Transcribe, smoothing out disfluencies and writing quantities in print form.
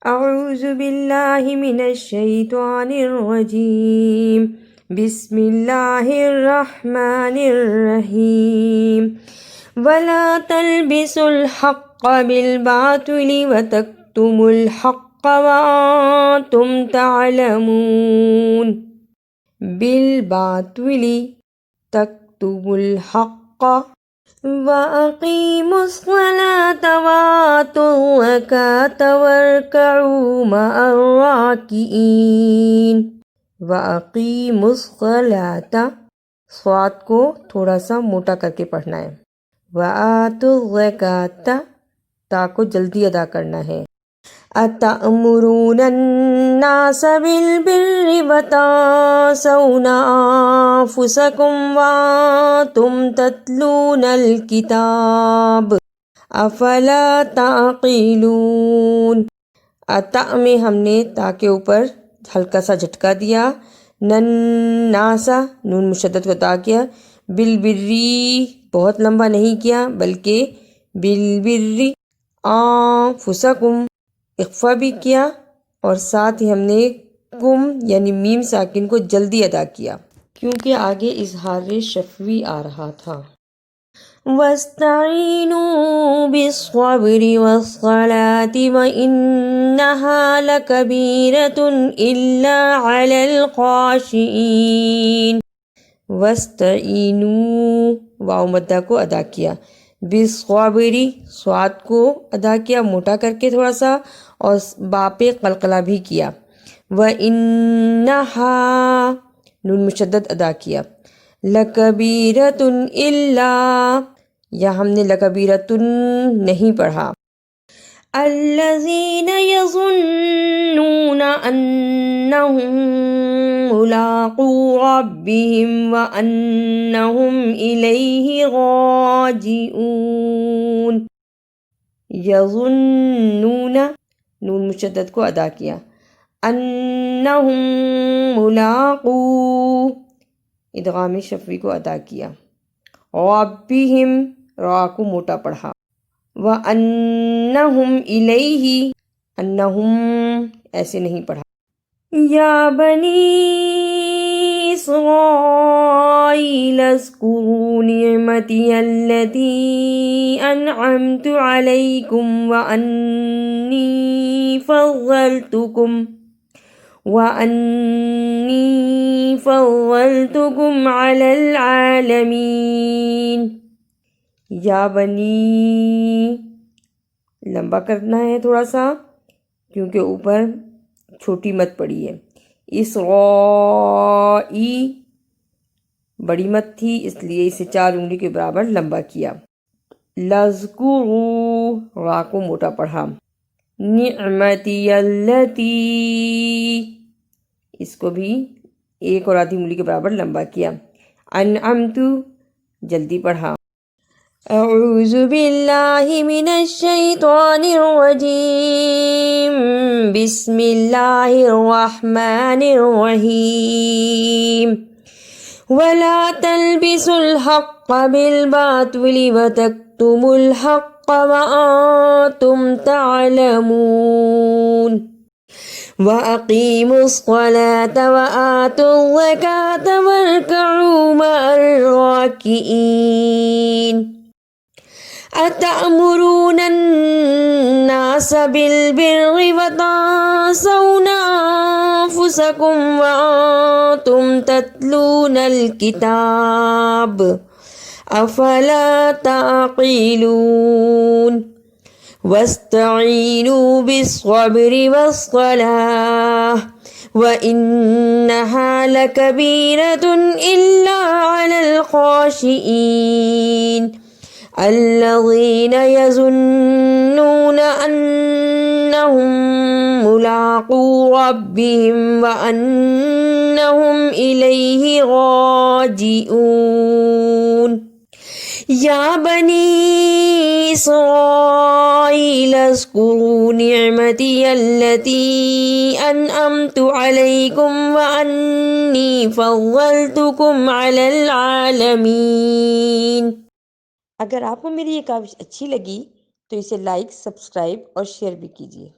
اعوذ باللہ من الشیطان الرجیم بسم اللہ الرحمن الرحیم ولا تلبسوا الحق بالباطل وتكتموا الحق وانتم تعلمون بالباطل تكتموا الحق وَأَقِيمُوا الصَّلَاةَ وَآتُوا الزَّكَاةَ وَارْكَعُوا مَعَ الرَّاكِعِينَ وَأَقِيمُوا الصَّلَاةَ صاد کو تھوڑا سا موٹا کر کے پڑھنا ہے. وَآتُوا الزَّكَاةَ تا کو جلدی ادا کرنا ہے. أَتَأْمُرُونَ النَّاسَ بِالْبِرِّ وَتَنسَوْنَ أَنفُسَكُمْ وَأَنْتُمْ تَتْلُونَ الْكِتَابَ أَفَلَا تَعْقِلُونَ اتا میں ہم نے تا کے اوپر ہلکا سا جھٹکا دیا. نناسا نون مشدد کو ادا کیا. بالبری بہت لمبا نہیں کیا بلکہ بالبری. انفسکم اخفا بھی کیا اور ساتھ ہی ہم نے کم یعنی میم ساکن کو جلدی ادا کیا کیونکہ آگے اظہار شفوی آ رہا تھا. وَاسْتَعِينُوا بِالصَّبْرِ وَالصَّلَاةِ وَإِنَّهَا لَكَبِيرَةٌ إِلَّا عَلَى الْخَاشِعِينَ. وَاسْتَعِينُوا واو مدہ کو ادا کیا. بالصبر صاد کو ادا کیا موٹا کر کے تھوڑا سا اور با پہ قلقلہ بھی کیا. وَإِنَّهَا نون مشدد ادا کیا. لَكَبِيرَةٌ إِلَّا یا ہم نے لَكَبِيرَةٌ نہیں پڑھا. الَّذِينَ يَظُنُّونَ أَنَّهُم مُّلَاقُو رَبِّهِمْ وَأَنَّهُمْ إِلَيْهِ رَاجِعُونَ. یظنون نون مشدد کو ادا کیا. انہم ملاقو ادغام شفوی کو ادا کیا. ربہم را کو موٹا پڑھا. وانہم الیہ انہم ایسے نہیں پڑھا. یا بنی اسرائیل اذکروا نعمتی التی انعمت علیکم وانی فضلتکم علی العالمین. یا بنی لمبا کرنا ہے تھوڑا سا کیونکہ اوپر چھوٹی مت پڑی ہے. اسرائی بڑی مت تھی اس لیے اسے 4 انگلی کے برابر لمبا کیا. لذکروا را کو موٹا پڑھا. نعمتی التی اس کو بھی 1 اور آدھی انگلی کے برابر لمبا کیا. انعمت جلدی پڑھا. اعوذ باللہ من الشیطان الرجیم بسم اللہ الرحمن الرحیم ولا تلبسوا الحق بالباطل وتكتموا الحق وأنتم تعلمون. وأقيموا الصلاة وآتوا الزكاة واركعوا مع الراكعين. أتأمرون الناس بالبر وتنسون أنفسكم وأنتم تتلون الكتاب أفلا تعقلون. واستعينوا بالصبر والصلاة وإنها لكبيرة إلا على الخاشعين. الذين يظنون أنهم ملاقو ربهم وأنهم إليه راجعون. یا بنی اسرائیل اذکروا نعمتی التی انعمت علیکم وانی فضلتکم علی العالمین. اگر آپ کو میری یہ کاوش اچھی لگی تو اسے لائک، سبسکرائب اور شیئر بھی کیجیے.